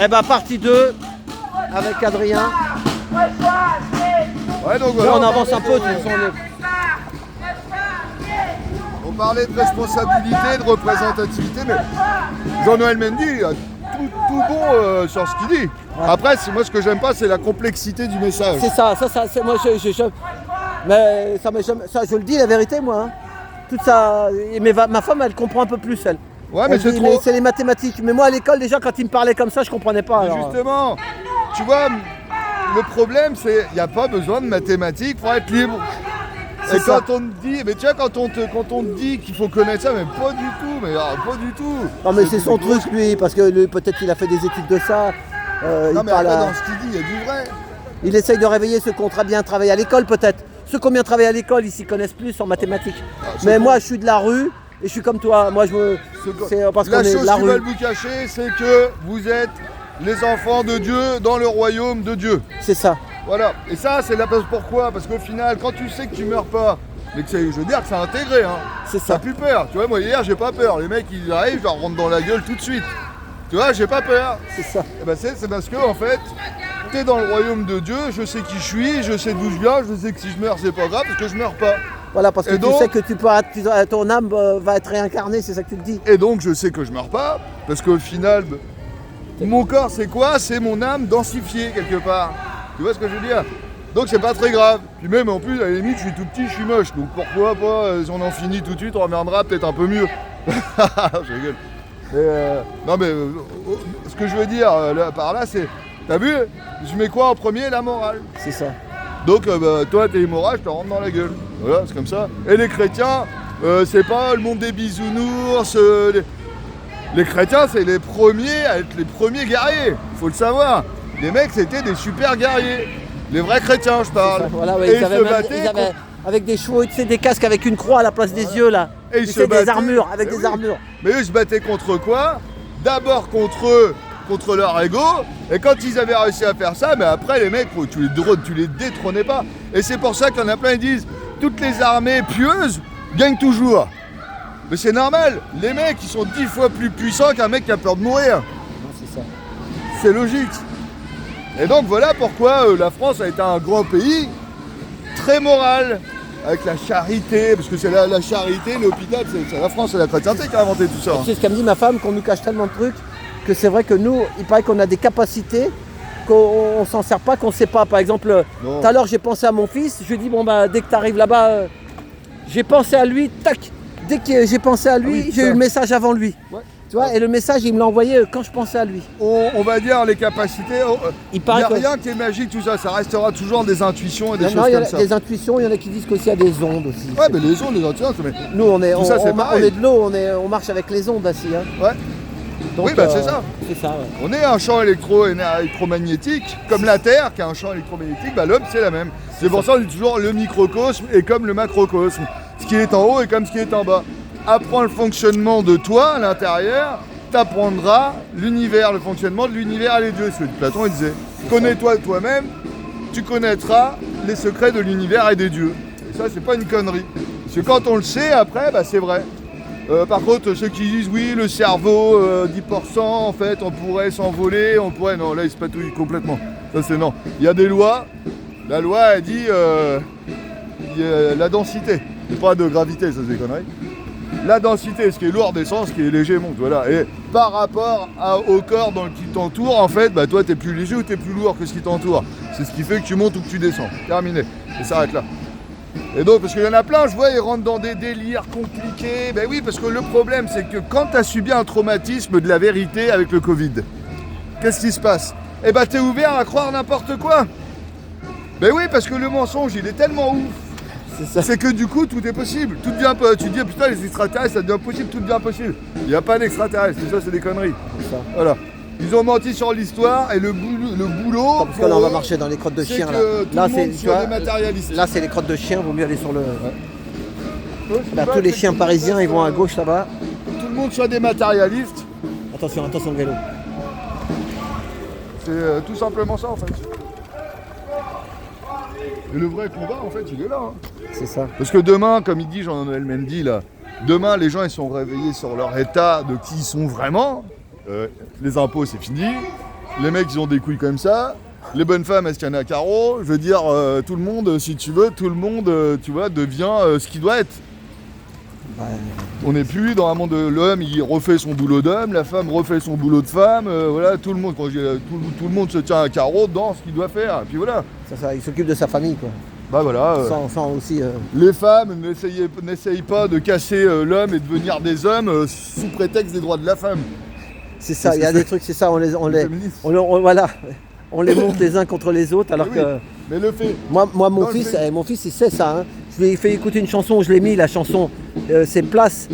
Eh ben partie 2 avec Adrien. Ouais, donc Là, voilà, on avance un peu. on parlait de responsabilité, de représentativité, mais Jean-Noël Mendy a tout bon sur ce qu'il dit. Après, moi ce que j'aime pas, c'est la complexité du message. C'est ça, c'est moi mais ça je le dis la vérité moi. Hein. Toute ça, mais ma femme elle comprend un peu plus elle. Ouais, mais Elle dit, c'est les mathématiques. Mais moi à l'école déjà quand il me parlait comme ça je comprenais pas. Mais Alors. justement, tu vois, le problème c'est qu'il n'y a pas besoin de mathématiques pour être libre. Et ça. quand on te dit, mais tu vois, quand on te dit qu'il faut connaître ça, mais pas du tout, pas du tout. Non mais c'est son truc lui, parce que peut-être qu'il a fait des études de ça. Non mais après, dans ce qu'il dit, il y a du vrai. Il essaye de réveiller ceux qui ont très bien travaillé à l'école peut-être. Ceux qui ont bien travaillé à l'école, ils s'y connaissent plus en mathématiques. Mais moi je suis de la rue et je suis comme toi. Moi c'est parce qu'on est de la La chose qu'ils rue. veulent vous cacher, c'est que vous êtes les enfants de Dieu dans le royaume de Dieu. C'est ça. Voilà. Et ça, c'est la base. Pourquoi? Parce qu'au final, quand tu sais que tu meurs pas, mais que je veux dire que c'est intégré, hein. C'est ça. T'as plus peur. Tu vois, moi hier, j'ai pas peur. Les mecs, ils arrivent, je leur rentre dans la gueule tout de suite. Tu vois, j'ai pas peur. C'est ça. Et ben c'est parce que en fait, t'es dans le royaume de Dieu. Je sais qui je suis, je sais d'où je viens, je sais que si je meurs, c'est pas grave parce que je meurs pas. Voilà, parce que Et donc, tu sais que ton âme va être réincarnée, c'est ça que tu te dis. Et donc, je sais que je meurs pas parce qu'au final, mon corps, c'est quoi? C'est mon âme densifiée quelque part. Tu vois ce que je veux dire? Donc c'est pas très grave. Puis même en plus, à la limite, je suis tout petit, je suis moche. Donc pourquoi pas, si on en finit tout de suite, on reviendra peut-être un peu mieux. Je rigole. Non mais ce que je veux dire par là, c'est, t'as vu, je mets quoi en premier? La morale. C'est ça. Donc toi, t'es immoral, je te rentre dans la gueule. Voilà, c'est comme ça. Et les chrétiens, c'est pas le monde des bisounours. Les chrétiens, c'est les premiers à être les premiers guerriers. Faut le savoir. Les mecs, c'était des super guerriers. Les vrais chrétiens, je parle. Ça, voilà, ouais, et ils se battaient avec des chevaux, tu sais, des casques avec une croix à la place des yeux là. Et ils Tu se sais, battaient. des armures, avec Mais des oui. armures. Mais eux, ils se battaient contre quoi? D'abord contre eux, contre leur ego. Et quand ils avaient réussi à faire ça, mais après, les mecs, tu les détrônais pas. Et c'est pour ça qu'il y en a plein qui disent toutes les armées pieuses gagnent toujours. Mais c'est normal. Les mecs, ils sont 10 fois plus puissants qu'un mec qui a peur de mourir. Non, c'est ça. C'est logique. Et donc voilà pourquoi la France a été un grand pays très moral, avec la charité, parce que c'est la charité, l'hôpital, c'est la France, c'est la chrétienté qui a inventé tout ça. Tu sais ce qu'elle me dit ma femme, qu'on nous cache tellement de trucs, que c'est vrai que nous, il paraît qu'on a des capacités, qu'on s'en sert pas, qu'on sait pas. Par exemple, tout à l'heure j'ai pensé à mon fils, je lui ai dit bon bah dès que tu arrives là-bas, j'ai pensé à lui, tac, dès que j'ai pensé à lui, j'ai eu le message avant lui. Ouais. Tu vois, et le message, il me l'a envoyé quand je pensais à lui. On va dire les capacités, il n'y a rien qui est magique, tout ça, ça restera toujours des intuitions et des choses il y a comme ça. des intuitions, il y en a qui disent qu'aussi il y a des ondes aussi. Ouais, mais les ondes, les intuitions, mais... Nous, on est de l'eau, on marche avec les ondes aussi. Hein. Ouais. Donc, oui, bah c'est ça. C'est ça, ouais. On est un champ électromagnétique, comme la Terre qui a un champ électromagnétique, bah l'homme c'est la même. C'est pour ça qu'on dit toujours le microcosme est comme le macrocosme. Ce qui est en haut est comme ce qui est en bas. Apprends le fonctionnement de toi à l'intérieur, t'apprendras l'univers, le fonctionnement de l'univers et les dieux. C'est ce que Platon il disait. Connais-toi toi-même, tu connaîtras les secrets de l'univers et des dieux. Et ça c'est pas une connerie. Parce que quand on le sait après, bah c'est vrai. Par contre, ceux qui disent oui, le cerveau, 10%, en fait, on pourrait s'envoler, on pourrait... Non, là, ils se patouillent complètement. Ça, c'est non. Il y a des lois. La loi, elle dit la densité. C'est pas de gravité, ça, c'est des conneries. La densité, ce qui est lourd descend, ce qui est léger monte, voilà. Et par rapport au corps qui t'entoure, en fait, bah toi, t'es plus léger ou t'es plus lourd que ce qui t'entoure. C'est ce qui fait que tu montes ou que tu descends. Terminé. Et ça s'arrête là. Et donc, parce qu'il y en a plein, je vois, ils rentrent dans des délires compliqués. Ben oui, parce que le problème, c'est que quand tu as subi un traumatisme de la vérité avec le Covid, qu'est-ce qui se passe? Eh ben, t'es ouvert à croire n'importe quoi. Ben oui, parce que le mensonge, il est tellement ouf. C'est que du coup, tout est possible. Tout devient, tu te dis, putain, les extraterrestres, ça devient possible, tout devient possible. Il n'y a pas d'extraterrestres, tout ça, c'est des conneries. C'est ça. Voilà. Ils ont menti sur l'histoire et le boulot. Parce que là, on va marcher dans les crottes de chien. Là, c'est des matérialistes. Là, c'est les crottes de chien, vaut mieux aller sur le. Ouais. Là, tous les chiens parisiens, ils vont à gauche là-bas. Tout le monde soit des matérialistes. Attention, attention, le vélo. C'est tout simplement ça en fait. Et le vrai combat en fait, il est là. Hein. C'est ça. Parce que demain, comme il dit Jean-Noël Mendy là, demain les gens ils sont réveillés sur leur état de qui ils sont vraiment. les impôts c'est fini, les mecs ils ont des couilles comme ça, les bonnes femmes elles se tiennent à carreau, je veux dire, tout le monde, si tu veux, tout le monde, tu vois, devient ce qu'il doit être. Ouais. On n'est plus dans un monde de l'homme, il refait son boulot d'homme, la femme refait son boulot de femme, voilà, tout le monde, tout le monde se tient à carreau dans ce qu'il doit faire, et puis voilà. Ça, il s'occupe de sa famille, quoi. Bah voilà. Sans aussi. Les femmes n'essayez pas de casser l'homme et de devenir des hommes sous prétexte des droits de la femme. C'est ça, il y a des trucs, c'est ça, voilà, on les monte les uns contre les autres, alors oui, que. Mais le fait. Moi mon fils, il sait ça. Hein. Je lui ai fait écouter une chanson, je l'ai mis, la chanson, c'est Place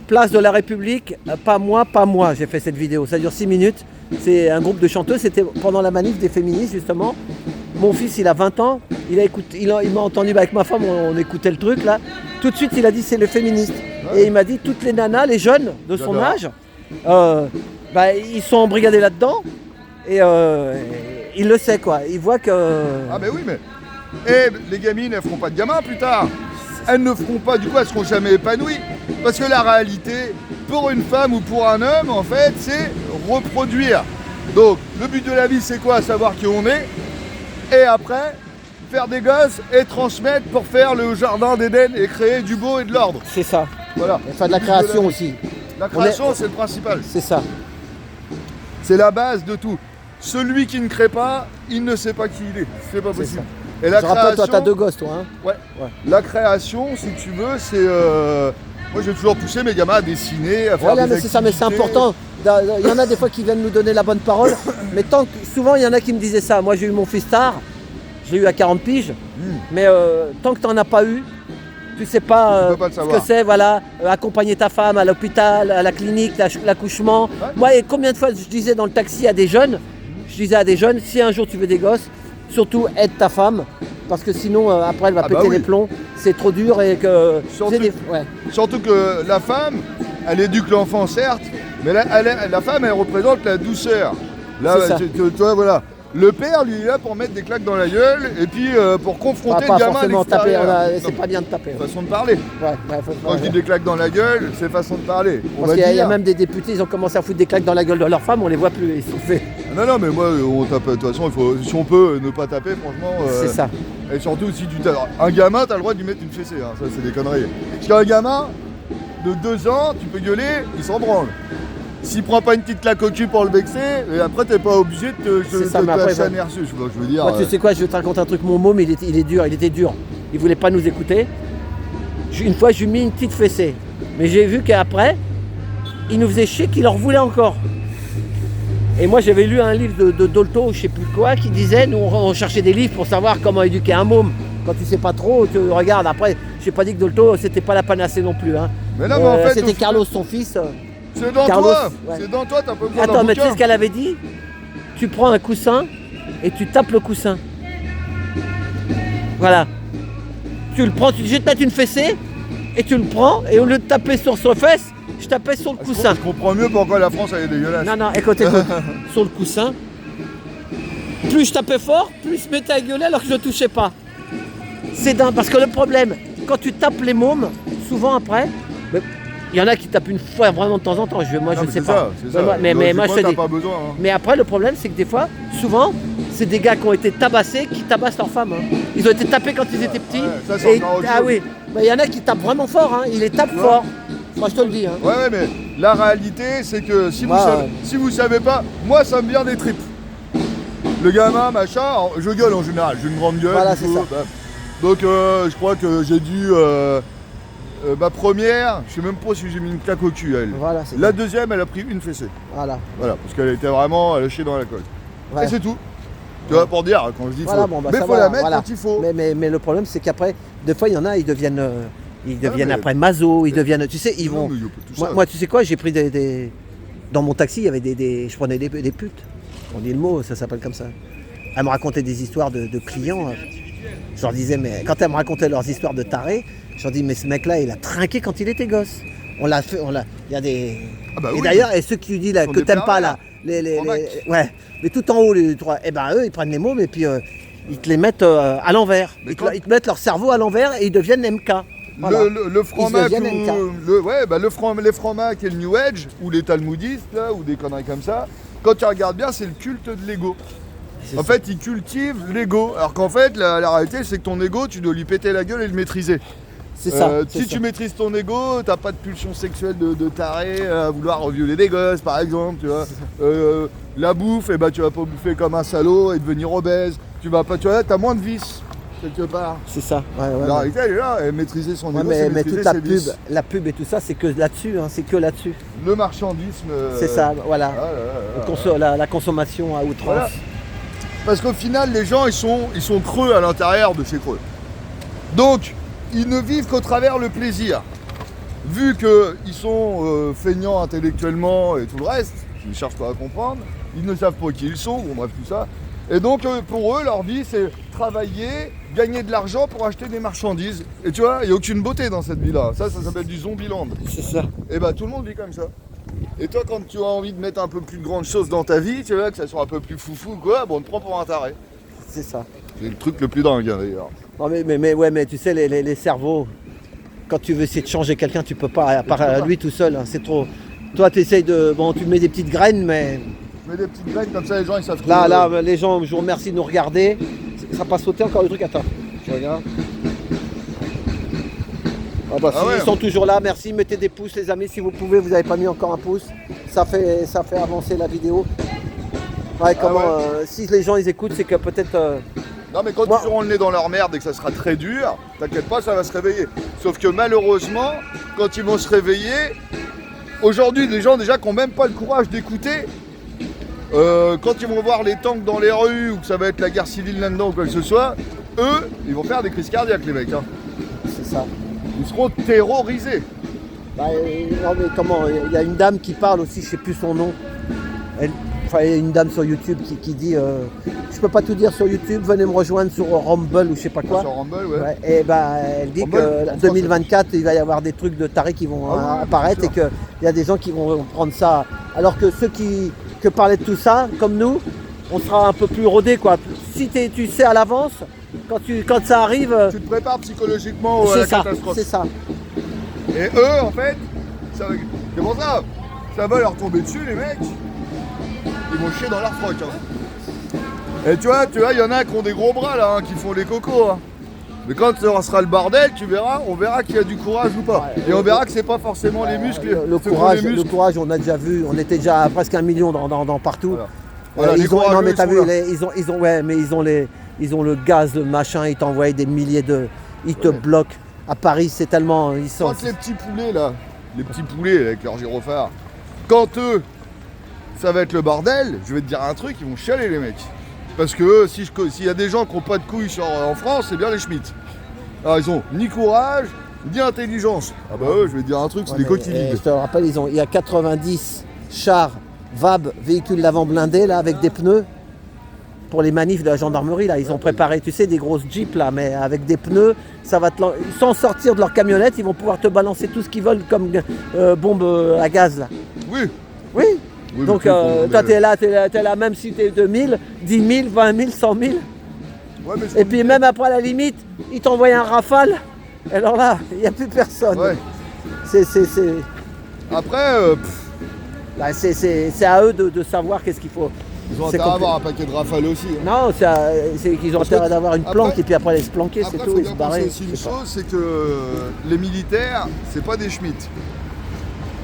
de la République, pas moi. J'ai fait cette vidéo, ça dure 6 minutes. C'est un groupe de chanteuses, c'était pendant la manif des féministes, justement. Mon fils, il a 20 ans, il m'a entendu avec ma femme, on écoutait le truc là. Tout de suite, il a dit c'est le féministe. Ouais. Et il m'a dit toutes les nanas, les jeunes de son âge, ils sont embrigadés là-dedans. Et il le sait quoi, il voit que... Ah mais oui mais... Et les gamines, elles feront pas de gamins plus tard. Elles ne feront pas, du coup, elles seront jamais épanouies. Parce que la réalité, pour une femme ou pour un homme, en fait, c'est reproduire. Donc, le but de la vie, c'est quoi? Savoir qui on est. Et après, faire des gosses et transmettre pour faire le jardin d'Éden et créer du beau et de l'ordre. C'est ça. Voilà. Et faire de la création aussi. La création, c'est le principal. C'est ça. C'est la base de tout. Celui qui ne crée pas, il ne sait pas qui il est. C'est pas possible. Et la création... rappelle, toi, t'as 2 gosses, toi. Hein. Ouais. La création, si tu veux, c'est... Moi, j'ai toujours poussé mes gamins à dessiner, à faire des activités. C'est ça, mais c'est important. Il y en a des fois qui viennent nous donner la bonne parole. Mais souvent, il y en a qui me disaient ça. Moi, j'ai eu mon fils tard. Je l'ai eu à 40 piges. Mais tant que t'en as pas eu, tu sais pas, ce que c'est, voilà. Accompagner ta femme à l'hôpital, à la clinique, l'accouchement. Ouais. Moi, et combien de fois je disais dans le taxi à des jeunes, si un jour tu veux des gosses, surtout aide ta femme, parce que sinon après elle va péter les plombs, c'est trop dur et que... Surtout que la femme, elle éduque l'enfant certes, mais la femme elle représente la douceur. Là, tu vois, voilà. Le père lui est là pour mettre des claques dans la gueule et puis pour confronter le gamin à l'extérieur. C'est pas bien de taper. Façon de parler. Quand je dis des claques dans la gueule, c'est façon de parler. Parce qu'il y a même des députés, ils ont commencé à foutre des claques dans la gueule de leur femme, on les voit plus, ils sont faits. Non, mais moi, on tape. De toute façon, si on peut ne pas taper, franchement. C'est ça. Et surtout, si tu tapes. Un gamin, t'as le droit de lui mettre une fessée, hein. Ça, c'est des conneries. Parce qu'un gamin de 2 ans, tu peux gueuler, il s'en branle. S'il prend pas une petite claque au cul pour le vexer, et après t'es pas obligé de te lâcher un air dessus, je veux dire. Moi, tu sais quoi, je vais te raconter un truc, mon môme il était dur. Il voulait pas nous écouter. Une fois je lui ai mis une petite fessée. Mais j'ai vu qu'après, il nous faisait chier qu'il en voulait encore. Et moi j'avais lu un livre de Dolto, je sais plus quoi, qui disait, nous on cherchait des livres pour savoir comment éduquer un môme. Quand tu sais pas trop, tu regardes. Après, j'ai pas dit que Dolto c'était pas la panacée non plus. Hein. Mais non, mais en fait, c'était Carlos, son fils. C'est dans toi, c'est dans toi, t'as pas besoin d'un bouquin. Mais tu sais ce qu'elle avait dit? Tu prends un coussin et tu tapes le coussin. Voilà. Tu le prends, tu dis je vais te mettre une fessée et tu le prends et au lieu de taper sur ses fesses, je tapais sur le coussin. Je comprends mieux pourquoi la France elle est dégueulasse. Non, écoute, sur le coussin. Plus je tapais fort, plus je mettais à gueuler alors que je ne touchais pas. C'est dingue, parce que le problème, quand tu tapes les mômes, souvent après, il y en a qui tapent une fois vraiment de temps en temps. Moi, je ne sais pas. Mais moi, je te dis. Pas besoin, hein. Mais après, le problème, c'est que des fois, souvent, c'est des gars qui ont été tabassés qui tabassent leurs femmes. Hein. Ils ont été tapés quand ils étaient petits. Ça, c'est oui. Il y en a qui tapent vraiment fort. Hein. Ils les tapent fort. Moi, je te le dis. Hein. Ouais, mais la réalité, c'est que si vous savez pas, moi, ça me vient des tripes. Le gamin, machin, je gueule en général. J'ai une grande gueule. Voilà, c'est ça. Donc, je crois que j'ai dû. Ma première, je sais même pas si j'ai mis une claque au cul à elle. Voilà, la deuxième, elle a pris une fessée. Voilà, parce qu'elle était vraiment lâchée dans la colle. Ouais. Et c'est tout. Tu vois, pour dire, quand je dis mais il faut la mettre quand il faut. Mais le problème, c'est qu'après, des fois, il y en a, ils deviennent après maso, ils deviennent, tu sais, ils vont... Moi, tu sais quoi, j'ai pris dans mon taxi, il y avait je prenais des putes. On dit le mot, ça s'appelle comme ça. Elles me racontaient des histoires de clients. Je leur disais, mais quand elles me racontaient leurs histoires de tarés, je leur dis, mais ce mec-là, il a trinqué quand il était gosse. On l'a fait, il y a des... et d'ailleurs, et ceux qui lui disent là, que t'aimes pas là, ouais, mais tout en haut, les trois, eux, ils prennent les mômes et puis ils te les mettent à l'envers. Ils te mettent leur cerveau à l'envers et ils deviennent MK. Voilà. Le franc-mac Ils deviennent les francs-mac et le New Age, ou les talmudistes, là, ou des conneries comme ça, quand tu regardes bien, c'est le culte de l'ego. En fait, ils cultivent l'ego, alors qu'en fait, la réalité, c'est que ton ego, tu dois lui péter la gueule et le maîtriser. C'est ça. Si tu maîtrises ton ego, t'as pas de pulsion sexuelle de taré à vouloir violer des gosses, par exemple, tu vois. La bouffe, tu vas pas bouffer comme un salaud et devenir obèse. Tu vas pas, tu vois, t'as moins de vices, quelque part. C'est ça. La réalité, elle est là, et maîtriser son ego, c'est mais maîtriser toute ses la pub et tout ça, c'est que là-dessus, hein, c'est que là-dessus. Le marchandisme. C'est ça, voilà. La consommation à outrance. Voilà. Parce qu'au final, les gens, ils sont creux à l'intérieur de ces creux. Donc, ils ne vivent qu'au travers le plaisir. Vu qu'ils sont feignants intellectuellement et tout le reste, ils ne cherchent pas à comprendre, ils ne savent pas qui ils sont, bon bref tout ça. Et donc pour eux, leur vie c'est travailler, gagner de l'argent pour acheter des marchandises. Et tu vois, il n'y a aucune beauté dans cette vie-là. Ça s'appelle du Zombieland. C'est ça. Et tout le monde vit comme ça. Et toi, quand tu as envie de mettre un peu plus de grandes choses dans ta vie, tu vois, que ça soit un peu plus foufou, quoi, on te prend pour un taré. C'est ça. C'est le truc le plus dingue, d'ailleurs. Non mais tu sais, les cerveaux, quand tu veux essayer de changer quelqu'un, tu peux pas, à part lui tout seul, hein, c'est trop. Toi, tu essayes de. Bon, tu mets des petites graines, mais. Tu mets des petites graines, comme ça, les gens, ils savent. Là, les gens, je vous remercie de nous regarder. Ça va pas sauter encore le truc, attends. Je regarde. Ils sont toujours là, merci, mettez des pouces les amis si vous pouvez, vous n'avez pas mis encore un pouce, ça fait avancer la vidéo. Si les gens ils écoutent, c'est que peut-être... Non mais quand ils auront le nez dans leur merde et que ça sera très dur, t'inquiète pas, ça va se réveiller. Sauf que malheureusement, quand ils vont se réveiller, aujourd'hui les gens déjà qui n'ont même pas le courage d'écouter, quand ils vont voir les tanks dans les rues ou que ça va être la guerre civile là-dedans ou quoi que ce soit, eux, ils vont faire des crises cardiaques les mecs. Hein. C'est ça. Ils seront terrorisés. Non mais comment, il y a une dame qui parle aussi, je sais plus son nom. Il y a une dame sur YouTube qui dit je peux pas tout dire sur YouTube, venez me rejoindre sur Rumble ou je sais pas quoi. Sur Rumble, ouais. Et elle dit Rumble, que 2024 il va y avoir des trucs de tarés qui vont apparaître et qu'il y a des gens qui vont prendre ça. Alors que ceux qui parlaient de tout ça, comme nous, on sera un peu plus rodés quoi. Si tu sais à l'avance, quand ça arrive. Tu te prépares psychologiquement à la catastrophe. C'est ça. Et eux en fait, c'est pour ça, ça va leur tomber dessus les mecs. Ils vont chier dans leur froc. Hein. Et tu vois, il y en a qui ont des gros bras là, qui font les cocos. Hein. Mais quand ça sera le bordel, on verra qu'il y a du courage ou pas. Et on verra que c'est pas forcément les muscles. Le courage, on a déjà vu, on était déjà à presque 1 million dans partout. Voilà, ils ont le gaz, le machin, ils t'envoient des milliers de. Ils te bloquent. À Paris, c'est tellement. Ils sont. Quand les petits poulets là, les petits poulets avec leurs gyrophares, quand eux, ça va être le bordel, je vais te dire un truc, ils vont chialer les mecs. Parce que s'il y a des gens qui n'ont pas de couilles en France, c'est bien les Schmitt. Alors ils ont ni courage, ni intelligence. Ah bah eux, je vais te dire un truc, c'est des coquilles vides. Je te rappelle, il y a 90 chars VAB, véhicules d'avant blindés là, avec des pneus. Pour les manifs de la gendarmerie, là, ils ont préparé, tu sais, des grosses jeeps là, mais avec des pneus, ça va sans sortir de leur camionnette, ils vont pouvoir te balancer tout ce qu'ils veulent comme bombe à gaz là. Oui. Donc toi t'es là, même si t'es 2000, 10 000, 20 000, 100 000. Ouais, et puis même après à la limite, ils t'envoient un rafale, et alors là, il n'y a plus personne. Ouais. Après, là, c'est à eux de savoir qu'est-ce qu'il faut. Ils ont intérêt à avoir un paquet de rafales aussi. Hein. Non, c'est qu'ils ont intérêt d'avoir une planque et puis après aller se planquer, c'est tout, et se barrer. Aussi une chose, c'est que les militaires, c'est pas des Schmitt.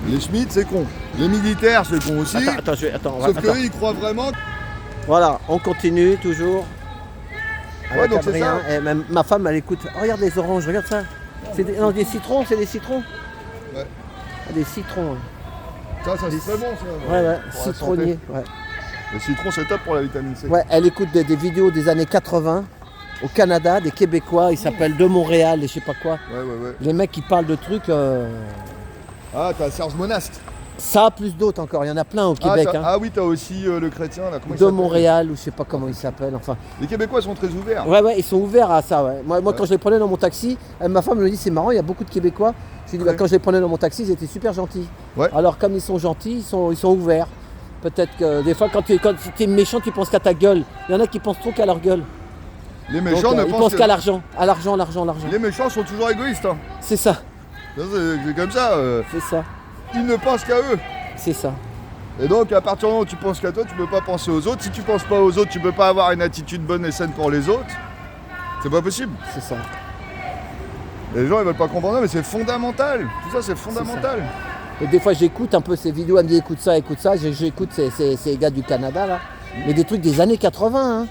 Les Schmitt, c'est con. Les militaires, c'est con aussi. Sauf qu'eux, ils croient vraiment. Voilà, on continue toujours. Ouais, donc c'est ça. Et même ma femme, elle écoute. Oh, regarde les oranges, regarde ça. C'est des citrons, c'est des citrons. Ouais. Des citrons. Ça c'est très bon ça. Ouais, citronnier. Ouais. Le citron, c'est top pour la vitamine C. Ouais, elle écoute des vidéos des années 80 au Canada, des Québécois, ils s'appellent De Montréal et je sais pas quoi. Ouais. Les mecs qui parlent de trucs. Ah, t'as Serge Monast. Ça, plus d'autres encore, il y en a plein au Québec. Oui, t'as aussi le chrétien là. De Montréal ou je sais pas comment il s'appelle. Enfin. Les Québécois sont très ouverts. Ouais, ils sont ouverts à ça. Ouais. Moi quand je les prenais dans mon taxi, ma femme me dit c'est marrant, il y a beaucoup de Québécois. Je lui dis quand je les prenais dans mon taxi, ils étaient super gentils. Ouais. Alors comme ils sont gentils, ils sont ouverts. Peut-être que des fois quand tu es méchant, tu penses qu'à ta gueule. Il y en a qui pensent trop qu'à leur gueule. Les méchants ne ils pensent pensent qu'à l'argent. À l'argent, l'argent, l'argent. Les méchants sont toujours égoïstes. Hein. C'est ça. C'est comme ça. C'est ça. Ils ne pensent qu'à eux. C'est ça. Et donc à partir du moment où tu penses qu'à toi, tu peux pas penser aux autres. Si tu penses pas aux autres, tu peux pas avoir une attitude bonne et saine pour les autres. C'est pas possible. C'est ça. Les gens ils veulent pas comprendre, mais c'est fondamental. Tout ça c'est fondamental. Et des fois j'écoute un peu ces vidéos, elle me dit écoute ça. J'écoute ces gars du Canada là. Mais des trucs des années 80. Hein.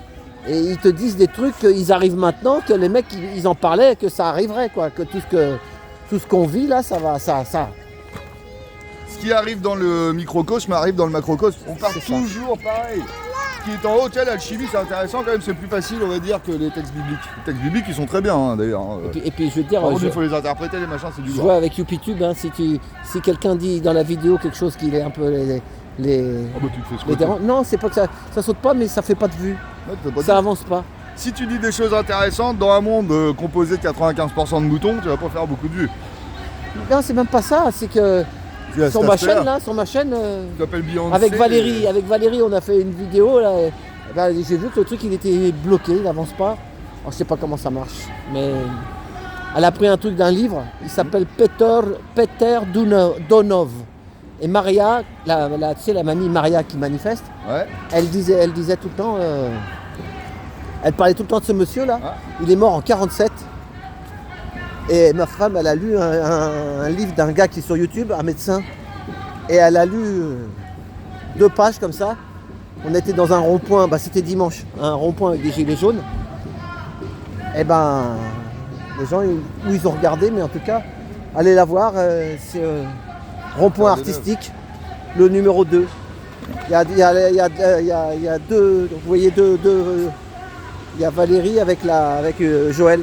Et ils te disent des trucs qu'ils arrivent maintenant, que les mecs ils en parlaient, que ça arriverait quoi. Que tout ce qu'on vit là, ça va. Ce qui arrive dans le microcosme arrive dans le macrocosme. On part toujours pareil. Ce qui est en haut, l'alchimie, c'est intéressant quand même, c'est plus facile, on va dire, que les textes bibliques. Les textes bibliques, ils sont très bien, hein, d'ailleurs. Et puis, je veux dire... il faut les interpréter, les machins, c'est du lourd. Je vois avec YouPitube, hein, si quelqu'un dit dans la vidéo quelque chose qui est un peu tu te fais non, c'est pas que ça saute pas, mais ça fait pas de vue. Ouais, ça avance pas. Si tu dis des choses intéressantes, dans un monde composé de 95% de moutons, tu vas pas faire beaucoup de vues. Non, c'est même pas ça, c'est que... Sur ma chaîne, avec Valérie, on a fait une vidéo là. Là j'ai vu que le truc il était bloqué, il n'avance pas. Alors, je sais pas comment ça marche, mais elle a pris un truc d'un livre. Il s'appelle Peter Donov. Et Maria, tu sais la mamie Maria qui manifeste. Ouais. Elle disait tout le temps. Elle parlait tout le temps de ce monsieur là. Ah. Il est mort en 47. Et ma femme, elle a lu un livre d'un gars qui est sur YouTube, un médecin. Et elle a lu 2 pages comme ça. On était dans un rond-point, c'était dimanche, un rond-point avec des gilets jaunes. Et les gens, ils ont regardé, mais en tout cas, allez la voir, c'est rond-point artistique, le numéro 2. Il y a 2, vous voyez il y a Valérie avec Joël.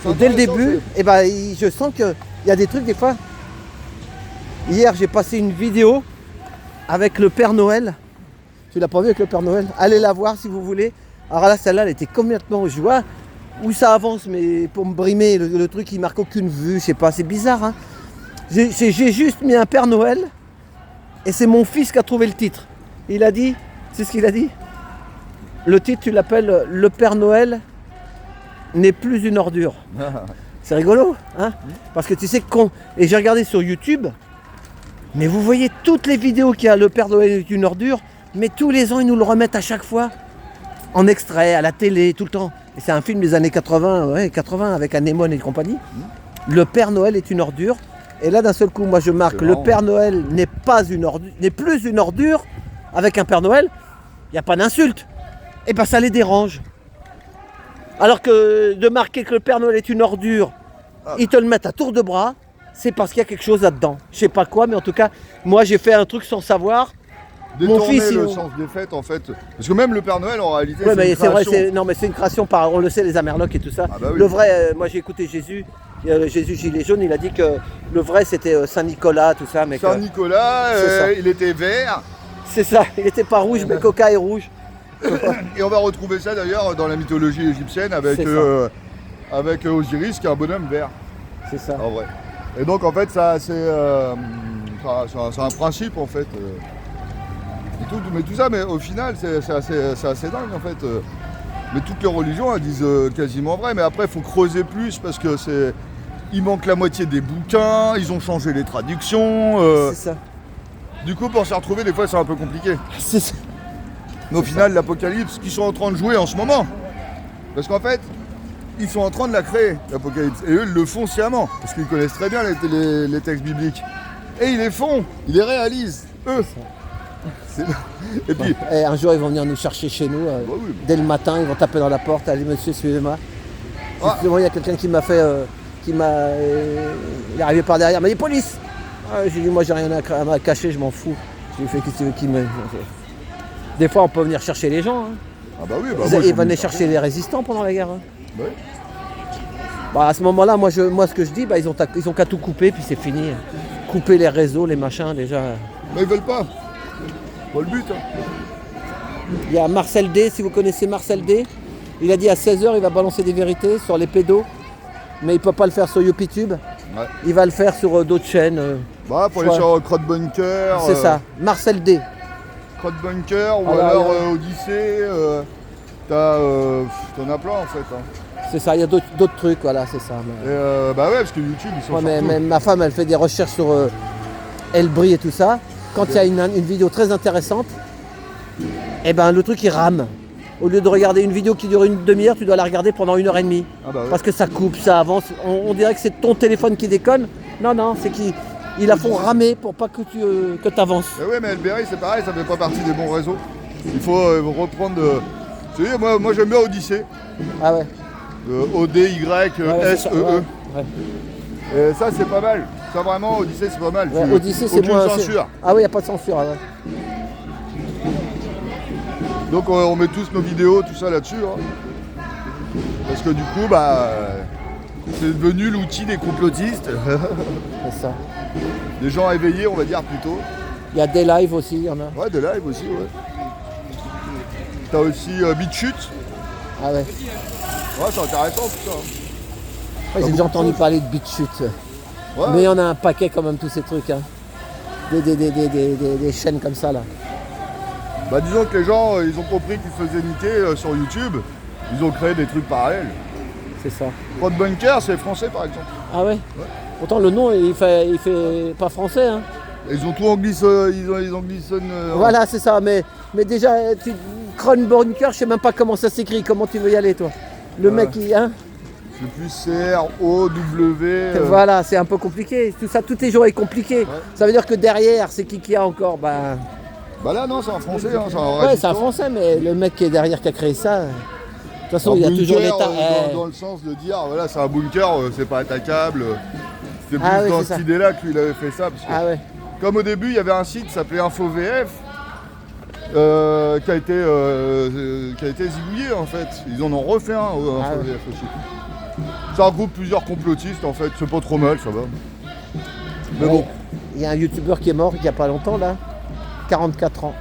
Et dès le début, je sens qu'il y a des trucs des fois. Hier, j'ai passé une vidéo avec le Père Noël. Tu l'as pas vu avec le Père Noël? Allez la voir si vous voulez. Alors là, celle-là, elle était complètement... Je vois où ça avance, mais pour me brimer, le truc, il marque aucune vue. Je sais pas, c'est bizarre. Hein. J'ai juste mis un Père Noël et c'est mon fils qui a trouvé le titre. Il a dit, c'est ce qu'il a dit? Le titre, tu l'appelles Le Père Noël n'est plus une ordure. C'est rigolo, hein? Parce que tu sais et j'ai regardé sur YouTube, mais vous voyez toutes les vidéos qu'il y a, le Père Noël est une ordure, mais tous les ans ils nous le remettent à chaque fois, en extrait, à la télé, tout le temps. Et c'est un film des années 80, 80 avec Anémone et compagnie. Le Père Noël est une ordure. Et là d'un seul coup, moi je marque le Père Noël n'est plus une ordure avec un Père Noël, il n'y a pas d'insulte. Et ça les dérange. Alors que de marquer que le Père Noël est une ordure, ils te le mettent à tour de bras, c'est parce qu'il y a quelque chose là-dedans. Je sais pas quoi, mais en tout cas, moi j'ai fait un truc sans savoir. Mon fils, le sens des fêtes en fait. Parce que même le Père Noël en réalité, c'est une création. Vrai, c'est une création on le sait, les Amerlocs et tout ça. Oui. Le vrai, moi j'ai écouté Jésus Gilet Jaune, il a dit que le vrai c'était Saint-Nicolas, tout ça. Saint-Nicolas, il était vert. C'est ça, il était pas rouge, mais Coca est rouge. Et on va retrouver ça d'ailleurs dans la mythologie égyptienne avec Osiris qui est un bonhomme vert. C'est ça. En vrai. Et donc en fait c'est un principe en fait. Mais tout ça, mais au final c'est assez dingue en fait. Mais toutes les religions elles disent quasiment vrai, mais après il faut creuser plus parce que il manque la moitié des bouquins, ils ont changé les traductions. C'est ça. Du coup pour se retrouver des fois c'est un peu compliqué. C'est ça. Mais au final, l'Apocalypse, qu'ils sont en train de jouer en ce moment. Parce qu'en fait, ils sont en train de la créer, l'Apocalypse. Et eux, ils le font sciemment. Parce qu'ils connaissent très bien les textes bibliques. Et ils les font, ils les réalisent, eux. Et puis... un jour, ils vont venir nous chercher chez nous. Dès le matin, ils vont taper dans la porte. Allez, monsieur, suivez-moi. Justement, il y a quelqu'un qui m'a fait... il est arrivé par derrière. Il m'a dit, police. J'ai dit, moi, j'ai rien à cacher, je m'en fous. J'ai fait, qu'est-ce que tu veux qu'il me... Des fois, on peut venir chercher les gens. Hein. Ah bah oui, ils venaient chercher les résistants pendant la guerre. Hein. Ouais. À ce moment-là, moi, ce que je dis, ils ont qu'à tout couper, puis c'est fini. Couper les réseaux, les machins, déjà. Mais ils veulent pas. Pas le but. Hein. Il y a Marcel D, si vous connaissez Marcel D. Il a dit à 16h, il va balancer des vérités sur les pédos. Mais il peut pas le faire sur YouPitube. Ouais. Il va le faire sur d'autres chaînes. Pour aller sur Crowdbunker. C'est ça, Marcel D. Crowdbunker ou alors Odyssée. T'en as plein en fait. Hein. C'est ça, il y a d'autres trucs, voilà, c'est ça. Et bah ouais, parce que YouTube, ils sont mais ma femme, elle fait des recherches sur elle brille et tout ça. Quand il y a une vidéo très intéressante, et ben le truc il rame. Au lieu de regarder une vidéo qui dure une demi-heure, tu dois la regarder pendant 1h30. Ah bah ouais. Parce que ça coupe, ça avance. On dirait que c'est ton téléphone qui déconne. Non, c'est qu'ils la font ramer pour pas que tu avances. Oui, mais Elberry, c'est pareil, ça fait pas partie des bons réseaux. Il faut reprendre. Tu sais, moi j'aime bien Odyssée. Ah ouais. O-D-Y-S-E-E. Ouais. Et ça, c'est pas mal. Ça, vraiment, Odyssée, c'est pas mal. Ouais, Odyssée, c'est moins. Censure. Ah oui, il n'y a pas de censure. Ouais. Donc, on met tous nos vidéos, tout ça là-dessus. Hein. Parce que du coup, bah. C'est devenu l'outil des complotistes. C'est ça. Des gens éveillés, on va dire plutôt. Il y a des lives aussi, il y en a. Ouais, des lives aussi, ouais. T'as aussi BitChute. Ah ouais. Ouais, c'est intéressant tout ça. Ouais, j'ai déjà entendu parler de BitChute. Ouais. Mais il y en a un paquet quand même, tous ces trucs. Hein. Des chaînes comme ça là. Bah disons que les gens, ils ont compris qu'ils se faisaient niquer sur YouTube. Ils ont créé des trucs parallèles. C'est ça. Pod Bunker, c'est français par exemple. Ah ouais, Pourtant le nom il fait pas français. Hein. Ils ont tout anglissonné. Ils anglissonnent. Voilà, c'est ça. Mais déjà, Cron Bunker, je sais même pas comment ça s'écrit. Comment tu veux y aller toi? Le mec, hein? C'est plus C-R-O-W. Voilà, c'est un peu compliqué. Tout ça, tout est joué compliqué. Ouais. Ça veut dire que derrière, c'est qui a encore? Bah là non, c'est un français. Hein, c'est un français, mais le mec qui est derrière qui a créé ça. De toute façon, il y a toujours l'État. Dans le sens de dire, voilà, c'est un bunker, c'est pas attaquable. C'était plus dans cette idée-là qu'il avait fait ça. Parce que, comme au début, il y avait un site qui s'appelait InfoVF. Qui a été zigouillé en fait. Ils en ont refait un InfoVF aussi. Ça regroupe plusieurs complotistes en fait, c'est pas trop mal, ça va. Mais bon. Il y a un youtubeur qui est mort il y a pas longtemps là, 44 ans.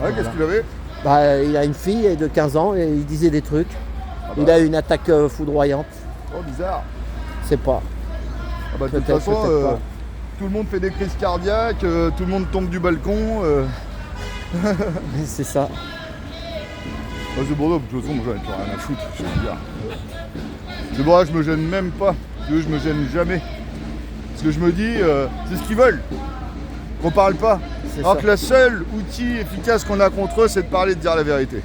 Ouais, qu'est-ce qu'il avait? Bah, il a une fille de 15 ans et il disait des trucs. Il a eu une attaque foudroyante. Oh bizarre. C'est pas. Ah bah, de toute façon, tout le monde fait des crises cardiaques, tout le monde tombe du balcon. C'est ça. C'est pour ça, de toute façon, moi j'en ai plus rien à foutre, je veux dire. C'est pour ça que je me gêne même pas, je me gêne jamais. Parce que je me dis, c'est ce qu'ils veulent, qu'on parle pas. Alors que le seul outil efficace qu'on a contre eux, c'est de parler, de dire la vérité.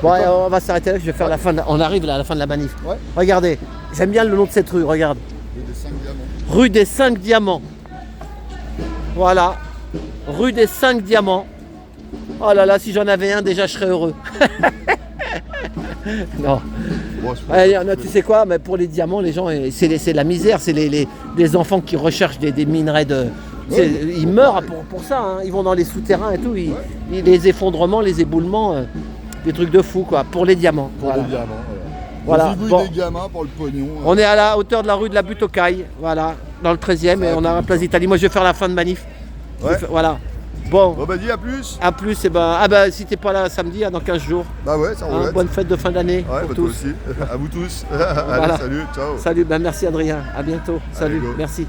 Voilà. Bon, on va s'arrêter là, je vais faire la fin. On arrive là à la fin de la manif. Ouais. Regardez, j'aime bien le nom de cette rue, regarde. Rue des 5 diamants. Rue des 5 diamants. Voilà. Rue des 5 diamants. Oh là là, si j'en avais un, déjà je serais heureux. Non. Tu sais quoi, mais pour les diamants, les gens, c'est la misère, c'est les enfants qui recherchent des minerais de. Ils meurent pour ça, hein. Ils vont dans les souterrains et tout, les effondrements, les éboulements, des trucs de fou quoi, pour les diamants. Pour les diamants, voilà. Des gamins pour le pognon. On est à la hauteur de la rue de la Butte aux Cailles, voilà, dans le 13e, et on a la place d'Italie. Moi je vais faire la fin de manif. Voilà. Bon bah dis à plus. À plus, et si t'es pas là samedi, dans 15 jours. Bah ouais, ça roule. Bonne fête de fin d'année. Ouais, pour tous. Toi aussi. À vous tous. Allez, salut, ciao. Salut, merci Adrien, à bientôt. Salut, merci.